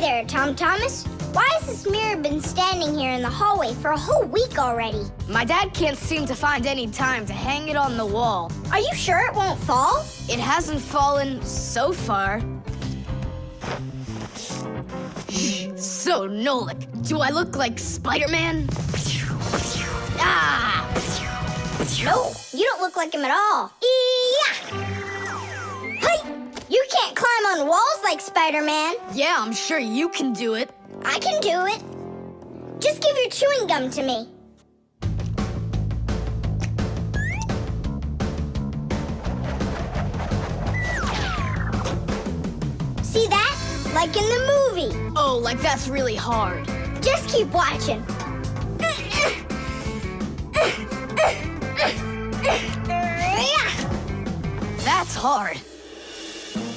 there, Tom Thomas. Why has this mirror been standing here in the hallway for a whole week already? My dad can't seem to find any time to hang it on the wall. Are you sure it won't fall? It hasn't fallen so far. So, Nolik, do I look like Spider-Man? Ah! No, you don't look like him at all. Yeah! Hey! You can't climb on walls like Spider-Man. Yeah, I'm sure you can do it. I can do it. Just give your chewing gum to me. See that? Like in the movie. Oh, like that's really hard. Just keep watching. That's hard.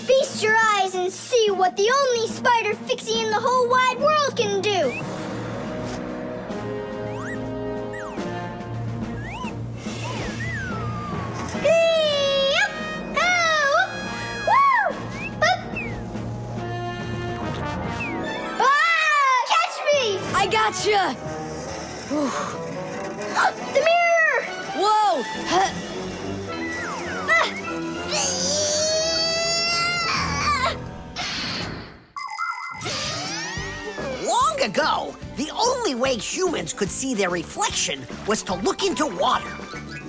Feast your eyes and see what the only spider Fixie in the whole wide world can do. Catch me! I gotcha! The mirror! Whoa! Long ago, the only way humans could see their reflection was to look into water.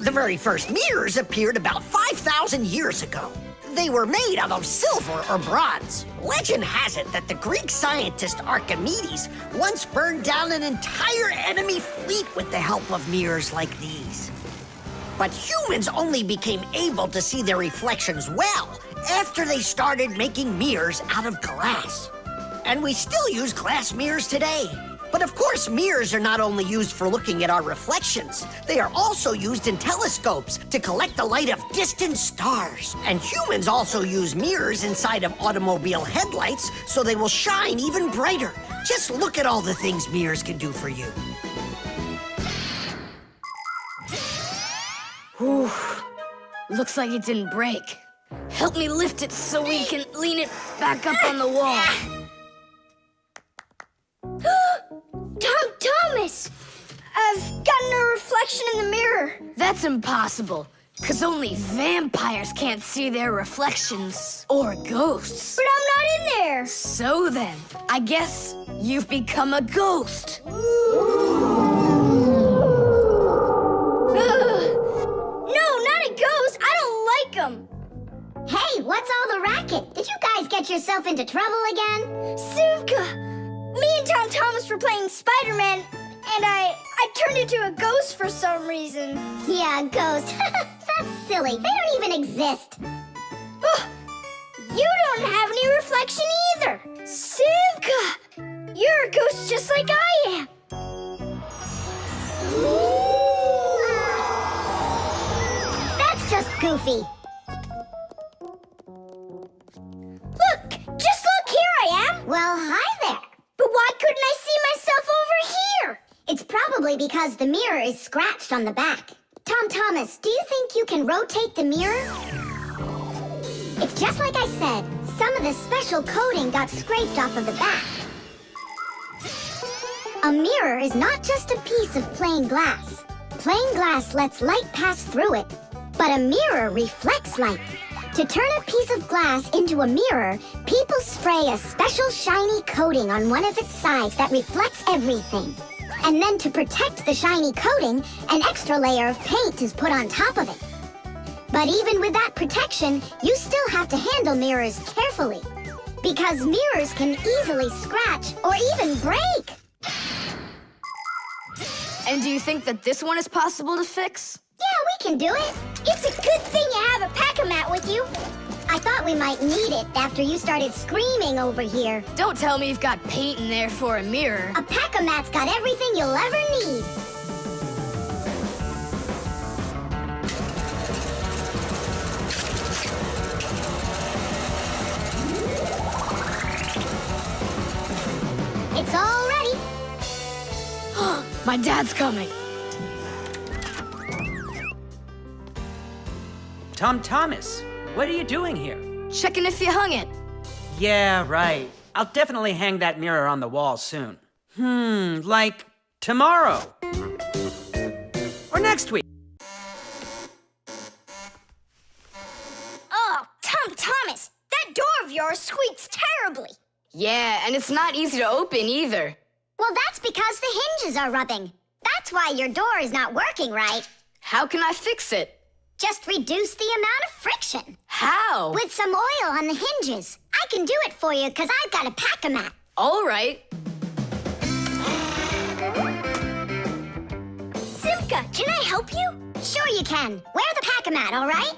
The very first mirrors appeared about 5,000 years ago. They were made out of silver or bronze. Legend has it that the Greek scientist Archimedes once burned down an entire enemy fleet with the help of mirrors like these. But humans only became able to see their reflections well after they started making mirrors out of glass. And we still use glass mirrors today. But of course, mirrors are not only used for looking at our reflections, they are also used in telescopes to collect the light of distant stars. And humans also use mirrors inside of automobile headlights so they will shine even brighter. Just look at all the things mirrors can do for you. Whew. Looks like it didn't break. Help me lift it so we can lean it back up on the wall. Tom Thomas! I've gotten a reflection in the mirror. That's impossible, because only vampires can't see their reflections. Or ghosts. But I'm not in there. So then, I guess you've become a ghost. No, not a ghost. I don't like them. Hey, what's all the racket? Did you guys get yourself into trouble again? Simka! Me and Tom Thomas were playing Spider-Man, and I turned into a ghost for some reason. Yeah, ghost. That's silly. They don't even exist. You don't have any reflection either. Simka! You're a ghost just like I am. That's just goofy. Look! Just look! Here I am! Well, hi there. But why couldn't I see myself over here? It's probably because the mirror is scratched on the back. Tom Thomas, do you think you can rotate the mirror? It's just like I said. Some of the special coating got scraped off of the back. A mirror is not just a piece of plain glass. Plain glass lets light pass through it, but a mirror reflects light. To turn a piece of glass into a mirror, people spray a special shiny coating on one of its sides that reflects everything. And then to protect the shiny coating, an extra layer of paint is put on top of it. But even with that protection, you still have to handle mirrors carefully, because mirrors can easily scratch or even break. And do you think that this one is possible to fix? Yeah, we can do it. It's a good thing you have a pack-a-mat with you. I thought we might need it after you started screaming over here. Don't tell me you've got paint in there for a mirror. A pack-a-mat's got everything you'll ever need. It's all ready. My dad's coming. Tom Thomas, what are you doing here? Checking if you hung it. Yeah, right. I'll definitely hang that mirror on the wall soon. Like tomorrow. Or next week. Oh, Thomas, that door of yours squeaks terribly. Yeah, and it's not easy to open either. Well, that's because the hinges are rubbing. That's why your door is not working right. How can I fix it? Just reduce the amount of friction. How? With some oil on the hinges. I can do it for you because I've got a pack-a-mat. All right. Simka, can I help you? Sure you can. Wear the pack-a-mat, all right?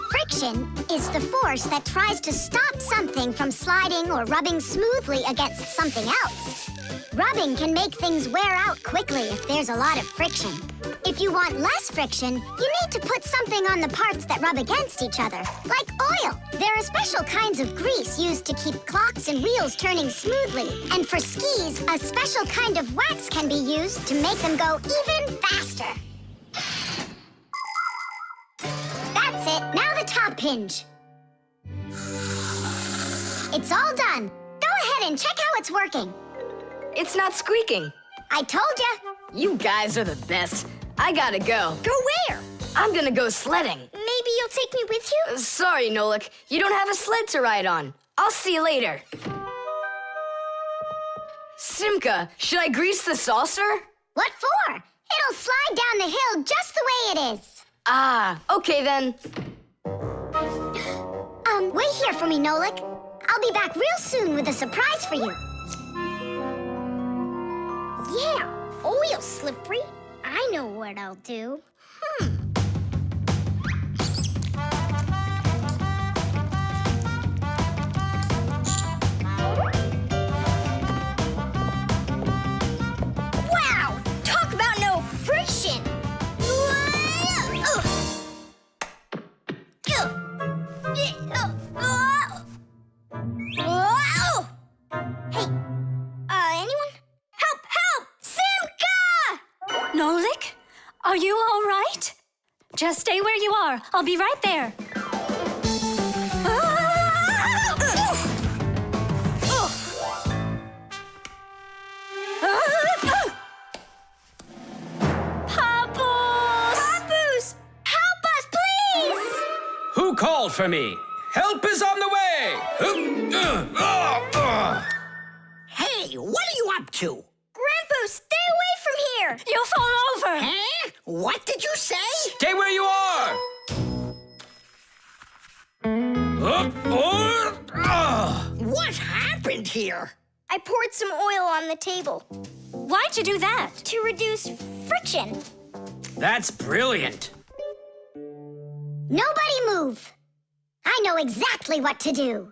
Friction is the force that tries to stop something from sliding or rubbing smoothly against something else. Rubbing can make things wear out quickly if there's a lot of friction. If you want less friction, you need to put something on the parts that rub against each other, like oil. There are special kinds of grease used to keep clocks and wheels turning smoothly. And for skis, a special kind of wax can be used to make them go even faster. That's it. Now the top hinge. It's all done. Go ahead and check how it's working. It's not squeaking. I told ya. You guys are the best. I gotta go. Go where? I'm gonna go sledding. Maybe you'll take me with you? Sorry, Nolik. You don't have a sled to ride on. I'll see you later. Simka, should I grease the saucer? What for? It'll slide down the hill just the way it is. Ah, okay then. Wait here for me, Nolik. I'll be back real soon with a surprise for you. Yeah, oil slippery. I know what I'll do. Wow! Talk about no friction! Hey, anyone? Help! Help! Simka! Nolik, are you all right? Just stay where you are. I'll be right there. Papoose! Help us, please! Who called for me? Help is on the way! Hey, what are you up to? Grandpa, stay away from here! You'll fall over. Huh? What did you say? Stay where you are! What happened here? I poured some oil on the table Why'd you do that? to reduce friction. That's brilliant. Nobody move. I know exactly what to do.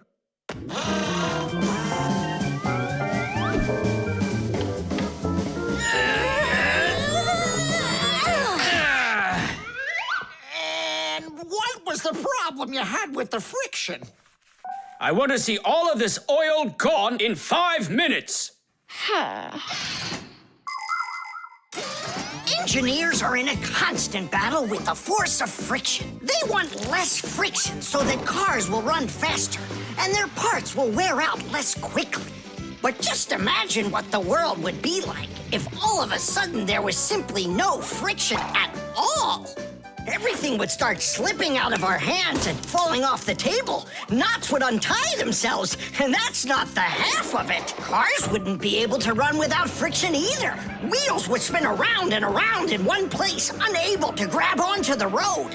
And what was the problem you had with the friction? I want to see all of this oil gone in 5 minutes. Engineers are in a constant battle with the force of friction. They want less friction so that cars will run faster and their parts will wear out less quickly. But just imagine what the world would be like if all of a sudden there was simply no friction at all. Everything would start slipping out of our hands and falling off the table. Knots would untie themselves, and that's not the half of it. Cars wouldn't be able to run without friction either. Wheels would spin around and around in one place, unable to grab onto the road.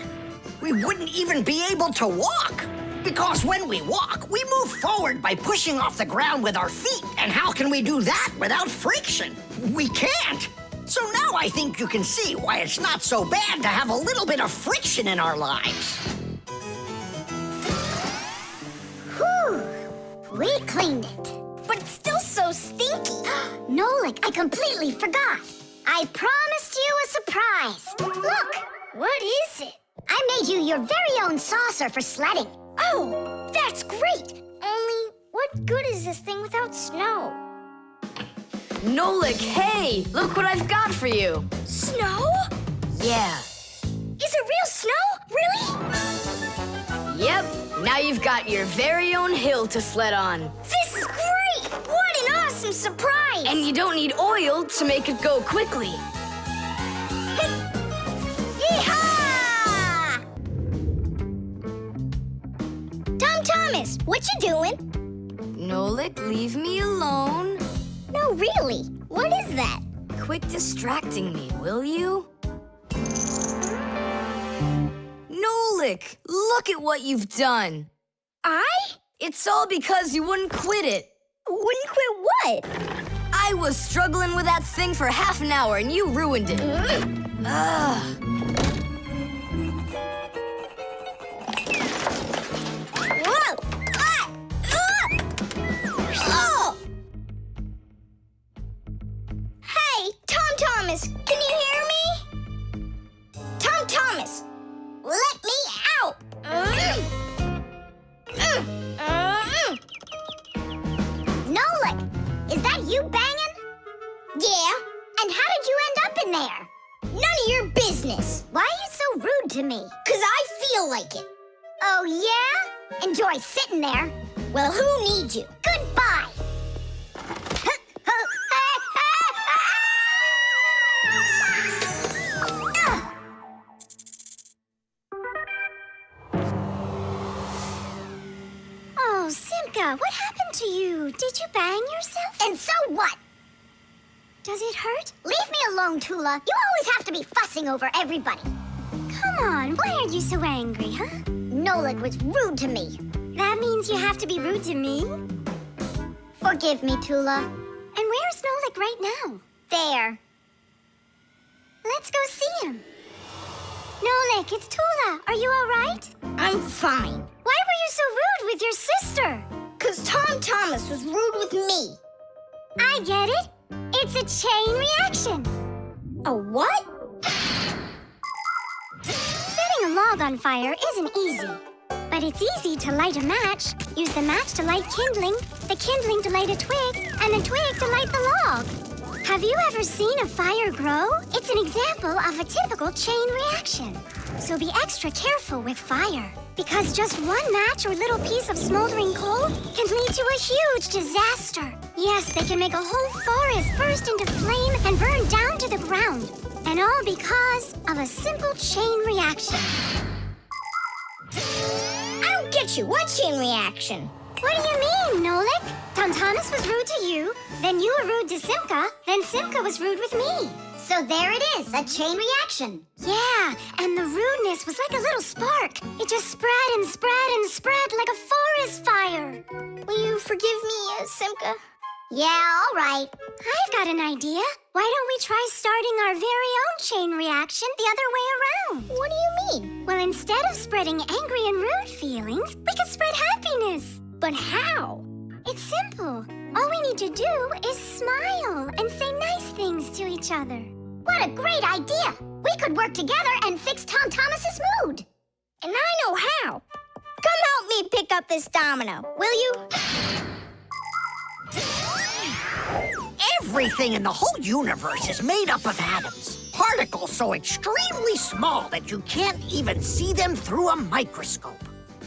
We wouldn't even be able to walk. Because when we walk, we move forward by pushing off the ground with our feet. And how can we do that without friction? We can't. So now I think you can see why it's not so bad to have a little bit of friction in our lives. Whew. We cleaned it. But it's still so stinky. Nolik, I completely forgot. I promised you a surprise. Look, What is it? I made you your very own saucer for sledding. Oh, that's great. Only, what good is this thing without snow? Nolik, hey! Look what I've got for you. Snow? Yeah. Is it real snow? Really? Yep. Now you've got your very own hill to sled on. This is great! What an awesome surprise! And you don't need oil to make it go quickly. Yeehaw! Tom Thomas, what you doing? Nolik, leave me alone. No, really. What is that? Quit distracting me, will you? Nolik, look at what you've done. I? It's all because you wouldn't quit it. Wouldn't quit what? I was struggling with that thing for half an hour and you ruined it. Ugh. Whoa! Ah! Oh! Hey, Tom Thomas, can you hear me? Tom Thomas, let me out! Nolik, is that you banging? Yeah, And how did you end up in there? none of your business. Why are you so rude to me? 'Cause I feel like it. Oh, yeah? Enjoy sitting there. Well, who needs you? Goodbye. Oh, Simka, what happened to you? Did you bang yourself? And so what? Does it hurt? Leave me alone, Tula. You always have to be fussing over everybody. Come on, why are you so angry, huh? Nolik was rude to me. That means you have to be rude to me? Forgive me, Tula. And where's Nolik right now? There. Let's go see him. Nolik, it's Tula. Are you all right? I'm fine. Why were you so rude with your sister? 'Cause Tom Thomas was rude with me. I get it. It's a chain reaction. A what? Setting a log on fire isn't easy. But it's easy to light a match. Use the match to light kindling, the kindling to light a twig, and the twig to light the log. Have you ever seen a fire grow? It's an example of a typical chain reaction. So be extra careful with fire. Because just one match or little piece of smoldering coal can lead to a huge disaster. Yes, they can make a whole forest burst into flame and burn down to the ground. And all because of a simple chain reaction. I don't get you. What chain reaction? What do you mean, Nolik? Tom Thomas was rude to you, then you were rude to Simka, then Simka was rude with me. So there it is, a chain reaction. Yeah, and the rudeness was like a little spark. It just spread and spread and spread like a forest fire. Will you forgive me, Simka? Yeah, all right. I've got an idea. Why don't we try starting our very own chain reaction the other way around? What do you mean? Well, instead of spreading angry and rude feelings, we could spread happiness. But how? It's simple. All we need to do is smile and say nice things to each other. What a great idea! We could work together and fix Tom Thomas's mood. And I know how. Come help me pick up this domino, will you? Everything in the whole universe is made up of atoms. Particles so extremely small that you can't even see them through a microscope.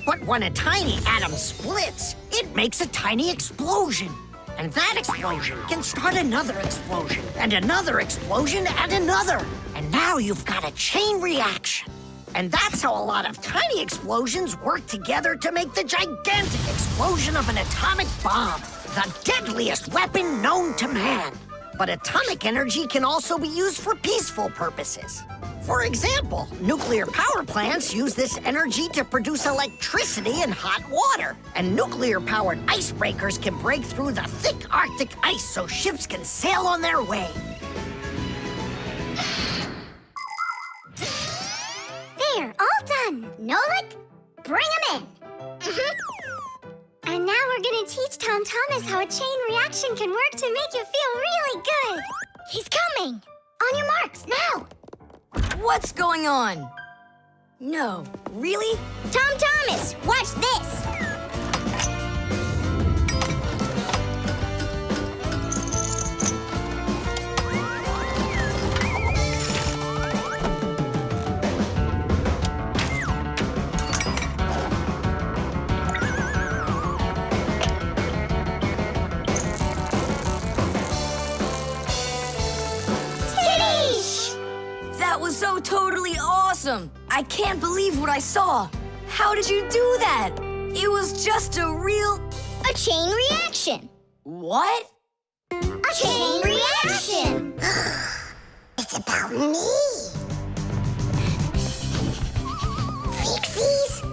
But when a tiny atom splits, it makes a tiny explosion. And that explosion can start another explosion, and another explosion, and another. And now you've got a chain reaction. And that's how a lot of tiny explosions work together to make the gigantic explosion of an atomic bomb, the deadliest weapon known to man. But atomic energy can also be used for peaceful purposes. For example, nuclear power plants use this energy to produce electricity and hot water. And nuclear-powered icebreakers can break through the thick Arctic ice so ships can sail on their way. There, all done. Nolik, bring him in. And now we're gonna teach Tom Thomas how a chain reaction can work to make you feel really good. He's coming. On your marks, now. What's going on? No, really? Tom Thomas, watch this. awesome! I can't believe what I saw. How did you do that? It was just a real... A chain reaction. What? A chain reaction. It's about me. Fixies?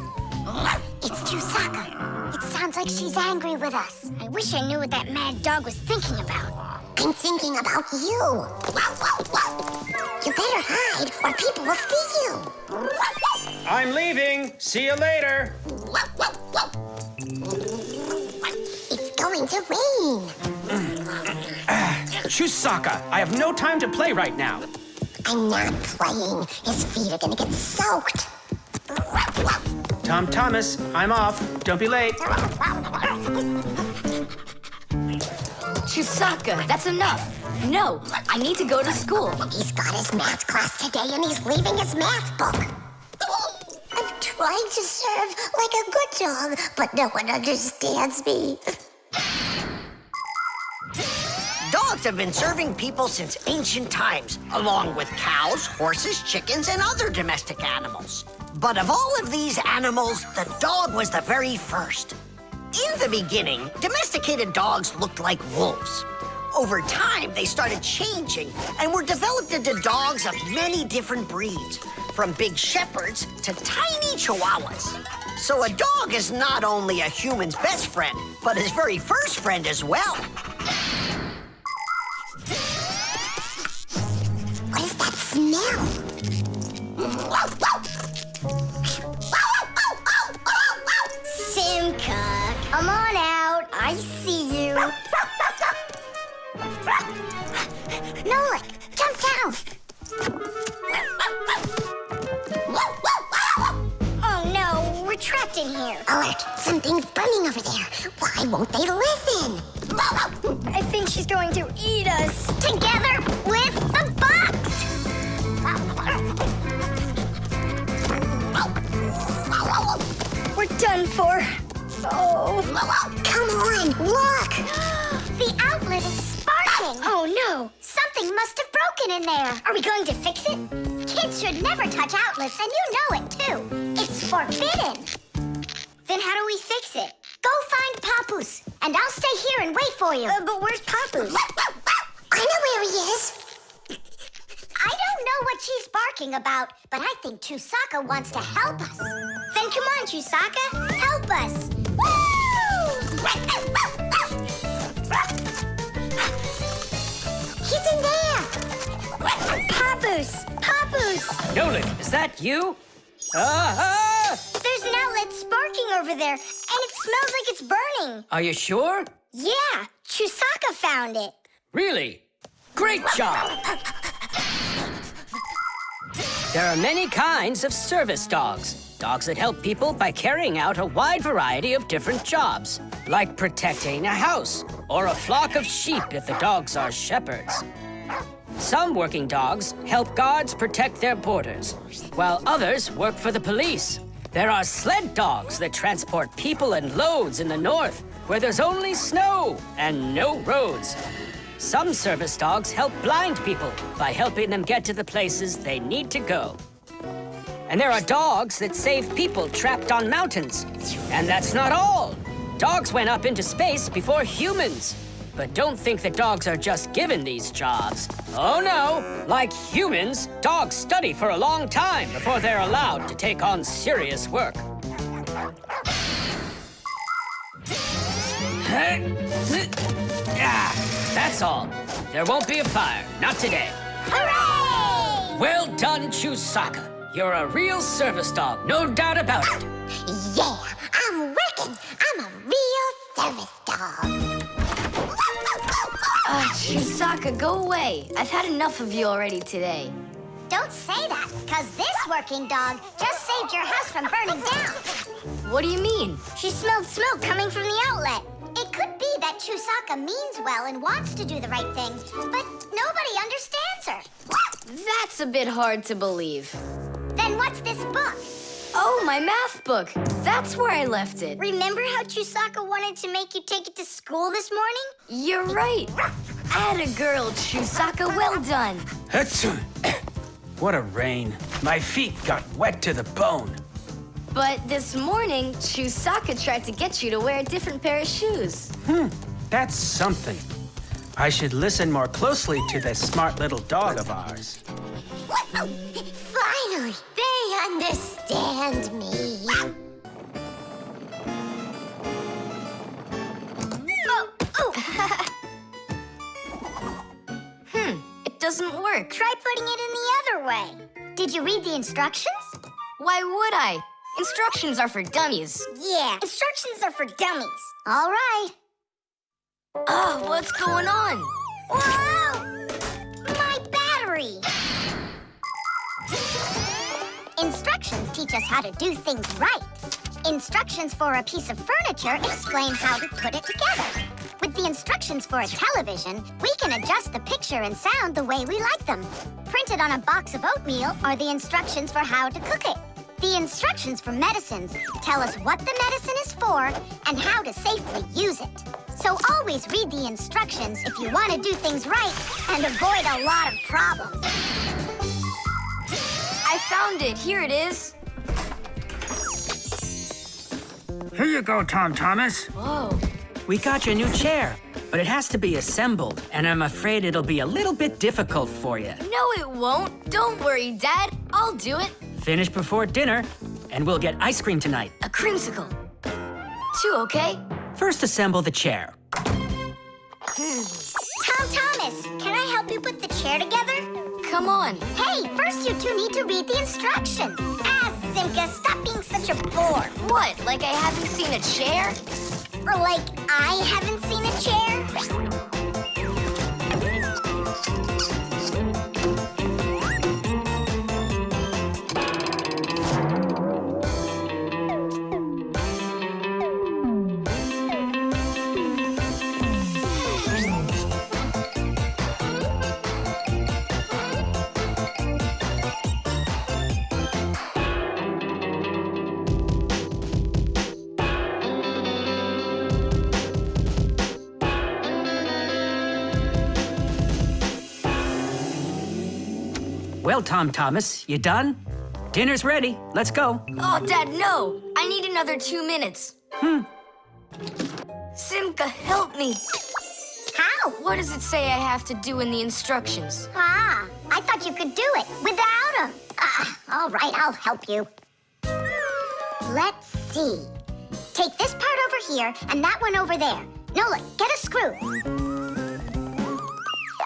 It's Chusaka. It sounds like she's angry with us. I wish I knew what that mad dog was thinking about. I'm thinking about you. You better hide or people will see you. I'm leaving. See you later. It's going to rain. Chusaka, I have no time to play right now. I'm not playing. His feet are gonna get soaked. Tom Thomas, I'm off. Don't be late. Chusaka, that's enough. No, I need to go to school. He's got his math class today and he's leaving his math book. I'm trying to serve like a good dog, but no one understands me. Dogs have been serving people since ancient times, along with cows, horses, chickens, and other domestic animals. But of all of these animals, the dog was the very first. In the beginning, domesticated dogs looked like wolves. Over time, they started changing and were developed into dogs of many different breeds, from big shepherds to tiny chihuahuas. So a dog is not only a human's best friend, but his very first friend as well. What is that smell? Simka, come on out. I see you. Nolik, jump down. Oh no, we're trapped in here. Alert, something's burning over there. Why won't they listen? I think she's going to eat us. Together with the box. We're done for. Oh. Come on, look. The outlet is sparking. Oh no, something must have broken in there. Are we going to fix it? Kids should never touch outlets, and you know it too. It's forbidden. Then how do we fix it? Go find Papoose, and I'll stay here and wait for you. But where's Papoose? I know where he is. I don't know what she's barking about, but I think Chusaka wants to help us. Then come on, Chusaka, help us. Woo! He's in there. Papoose! Papoose! Nolik, is that you? Ah! There's an outlet sparking over there, and it smells like it's burning. Are you sure? Yeah, Chusaka found it. Really? Great job! There are many kinds of service dogs. Dogs that help people by carrying out a wide variety of different jobs, like protecting a house or a flock of sheep if the dogs are shepherds. Some working dogs help guards protect their borders, while others work for the police. There are sled dogs that transport people and loads in the north, where there's only snow and no roads. Some service dogs help blind people by helping them get to the places they need to go. And there are dogs that save people trapped on mountains. And that's not all. Dogs went up into space before humans. But don't think that dogs are just given these jobs. Oh no! Like humans, dogs study for a long time before they're allowed to take on serious work. That's all. There won't be a fire. Not today. Hooray! Well done, Chusaka. You're a real service dog, no doubt about it. Yeah, I'm working. I'm a real service dog. Chusaka, go away. I've had enough of you already today. Don't say that, because this working dog just saved your house from burning down. What do you mean? She smelled smoke coming from the outlet. It could be that Chusaka means well and wants to do the right thing, but nobody understands her. That's a bit hard to believe. Then what's this book? Oh, my math book. That's where I left it. Remember how Chusaka wanted to make you take it to school this morning? You're right. Atta girl, Chusaka. Well done. What a rain. My feet got wet to the bone. But this morning, Chusaka tried to get you to wear a different pair of shoes. That's something. I should listen more closely to this smart little dog of ours. Finally, they understand me. It doesn't work. Try putting it in the other way. Did you read the instructions? Why would I? Instructions are for dummies. Yeah, instructions are for dummies. All right. Oh, what's going on? Whoa! My battery! Instructions teach us how to do things right. Instructions for a piece of furniture explain how to put it together. With the instructions for a television, we can adjust the picture and sound the way we like them. Printed on a box of oatmeal are the instructions for how to cook it. The instructions for medicines tell us what the medicine is for and how to safely use it. So always read the instructions if you want to do things right and avoid a lot of problems. I found it. Here it is. Here you go, Tom Thomas. Whoa. We got you a new chair, but it has to be assembled, and I'm afraid it'll be a little bit difficult for you. No, it won't. Don't worry, Dad. I'll do it. Finish before dinner, and we'll get ice cream tonight. A creamsicle. 2, okay? First, assemble the chair. Tom Thomas, can I help you put the chair together? Come on. Hey, first you two need to read the instructions. Simka, stop being such a bore. What, like I haven't seen a chair? Or like I haven't seen a chair? Well, Tom Thomas, you done? Dinner's ready. Let's go. Oh, Dad, no. I need another 2 minutes. Simka, help me. How? What does it say I have to do in the instructions? Ah, I thought you could do it without him. All right, I'll help you. Let's see. Take this part over here and that one over there. Nolik, get a screw.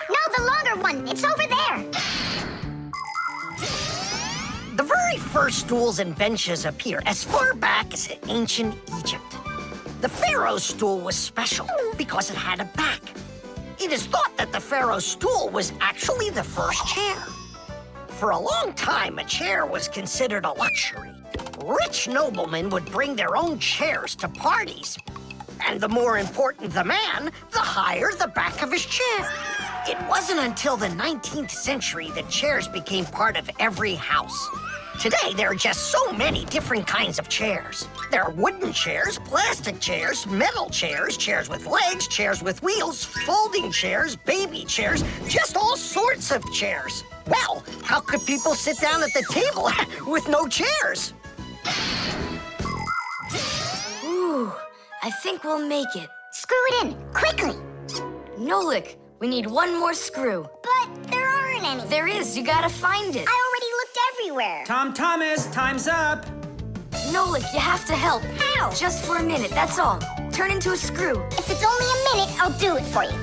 No, the longer one. It's over there. The very first stools and benches appear as far back as ancient Egypt. The pharaoh's stool was special because it had a back. It is thought that the pharaoh's stool was actually the first chair. For a long time, a chair was considered a luxury. Rich noblemen would bring their own chairs to parties. And the more important the man, the higher the back of his chair. It wasn't until the 19th century that chairs became part of every house. Today, there are just so many different kinds of chairs. There are wooden chairs, plastic chairs, metal chairs, chairs with legs, chairs with wheels, folding chairs, baby chairs, just all sorts of chairs. Well, how could people sit down at the table with no chairs? Ooh, I think we'll make it. Screw it in, quickly. Nolik, we need one more screw. But there aren't any. There is, you gotta find it. I already looked everywhere. Tom Thomas, time's up. Nolik, you have to help. How? Just for a minute, that's all. Turn into a screw. If it's only a minute, I'll do it for you.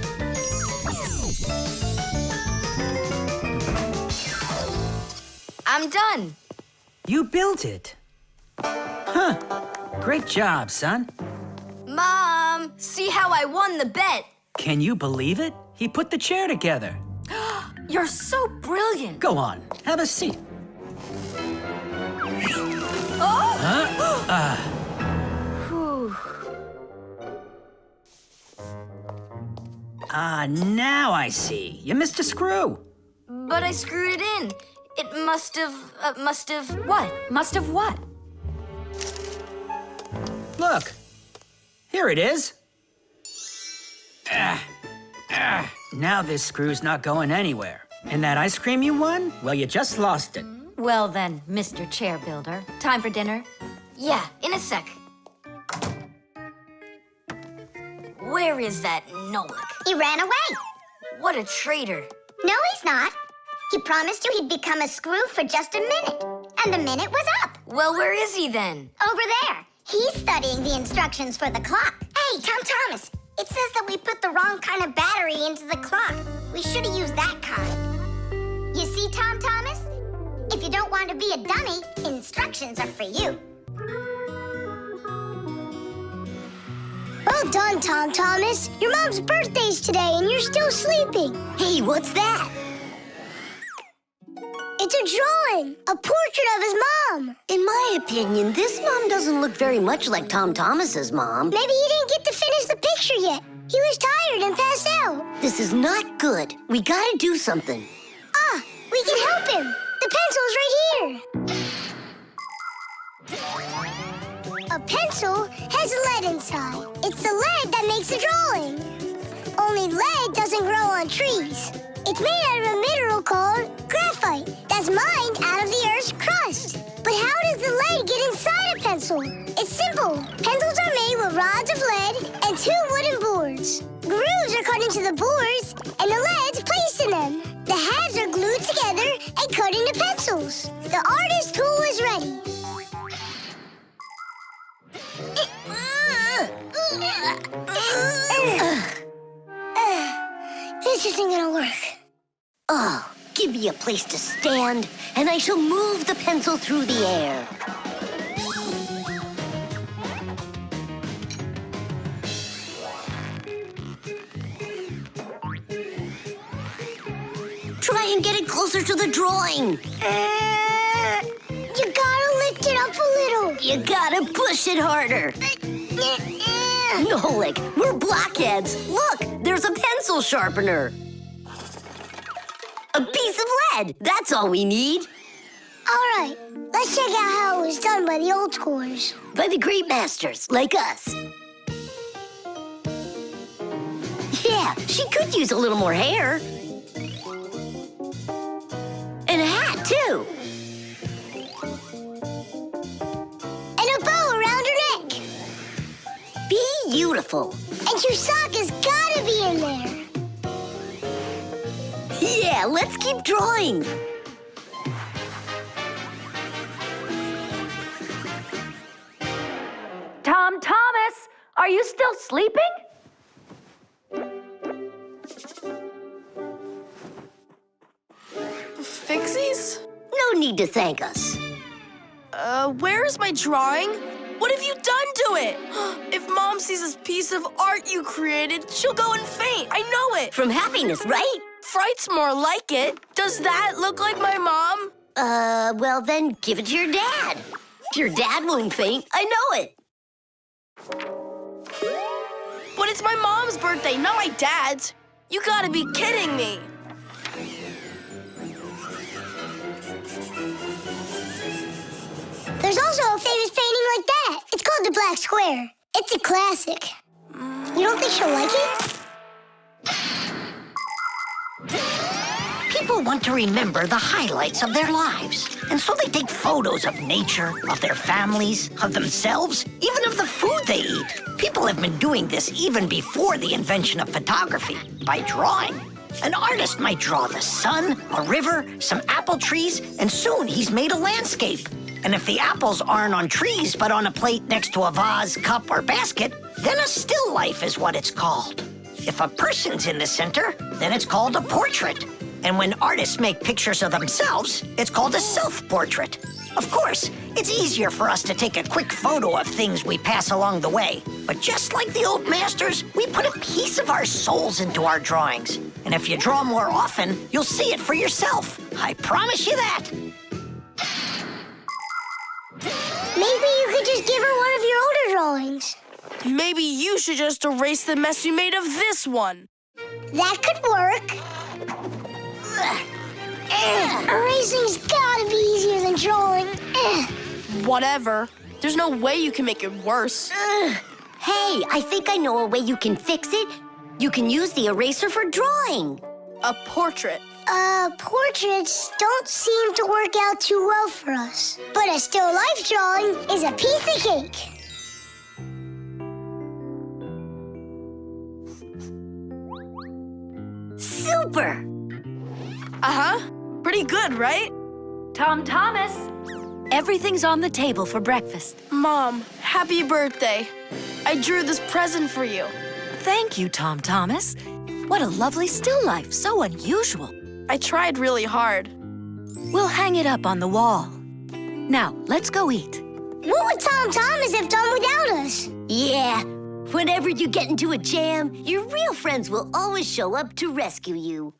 I'm done. You built it. Huh. Great job, son. Mom, see how I won the bet. Can you believe it? He put the chair together. You're so brilliant. Go on, have a seat. Whew. Now I see. You missed a screw. But I screwed it in. It must have, what? Must have what? Look. Here it is. Now this screw's not going anywhere. And that ice cream you won? Well, you just lost it. Well then, Mr. Chair Builder, time for dinner? Yeah, in a sec. Where is that Nolik? He ran away. What a traitor. No, he's not. He promised you he'd become a screw for just a minute. And the minute was up. Well, where is he then? Over there. He's studying the instructions for the clock. Hey, Tom Thomas. It says that we put the wrong kind of battery into the clock. We should have used that kind. You see, Tom Thomas? If you don't want to be a dummy, instructions are for you. Well done, Tom Thomas. Your mom's birthday's today and you're still sleeping. Hey, what's that? It's a drawing, a portrait of his mom. In my opinion, this mom doesn't look very much like Tom Thomas's mom. Maybe he didn't get to finish the picture yet. He was tired and passed out. This is not good. We gotta do something. Ah, we can help him. The pencil's right here. A pencil has lead inside. It's the lead that makes the drawing. Only lead doesn't grow on trees. It's made out of a mineral called graphite that's mined out of the Earth's crust. But how does the lead get inside a pencil? It's simple. Pencils are made with rods of lead and 2 wooden boards. Grooves are cut into the boards, and the lead's placed in them. The halves are glued together and cut into pencils. The artist's tool is ready. This isn't gonna work. Oh, give me a place to stand, and I shall move the pencil through the air. Try and get it closer to the drawing. You gotta lift it up a little. You gotta push it harder. Nolik, we're blockheads. Look, there's a pencil sharpener. A piece of lead. That's all we need. All right, let's check out how it was done by the old schoolers. By the great masters, like us. Yeah, she could use a little more hair. And a hat, too. And a bow around her neck. Beautiful. And your sock has gotta be in there. Yeah, let's keep drawing. Tom Thomas, are you still sleeping? Fixies? No need to thank us. Where is my drawing? What have you done to it? If Mom sees this piece of art you created, she'll go and faint. I know it. From happiness, right? Fright's more like it. Does that look like my mom? Well then, give it to your dad. Your dad won't faint, I know it. But it's my mom's birthday, not my dad's. You gotta be kidding me. There's also a famous painting like that. It's called the Black Square. It's a classic. You don't think she'll like it? People want to remember the highlights of their lives. And so they take photos of nature, of their families, of themselves, even of the food they eat. People have been doing this even before the invention of photography, by drawing. An artist might draw the sun, a river, some apple trees, and soon he's made a landscape. And if the apples aren't on trees but on a plate next to a vase, cup, or basket, then a still life is what it's called. If a person's in the center, then it's called a portrait. And when artists make pictures of themselves, it's called a self-portrait. Of course, it's easier for us to take a quick photo of things we pass along the way. But just like the old masters, we put a piece of our souls into our drawings. And if you draw more often, you'll see it for yourself. I promise you that. Maybe you could just give her one of your older drawings. Maybe you should just erase the mess you made of this one. That could work. Erasing's gotta be easier than drawing. Whatever. There's no way you can make it worse. Hey, I think I know a way you can fix it. You can use the eraser for drawing. A portrait. Portraits don't seem to work out too well for us. But a still life drawing is a piece of cake. Super! Uh-huh. Pretty good, right? Tom Thomas, everything's on the table for breakfast. Mom, happy birthday. I drew this present for you. Thank you, Tom Thomas. What a lovely still life, so unusual. I tried really hard. We'll hang it up on the wall. Now, let's go eat. What would Tom Thomas have done without us? Yeah, whenever you get into a jam, your real friends will always show up to rescue you.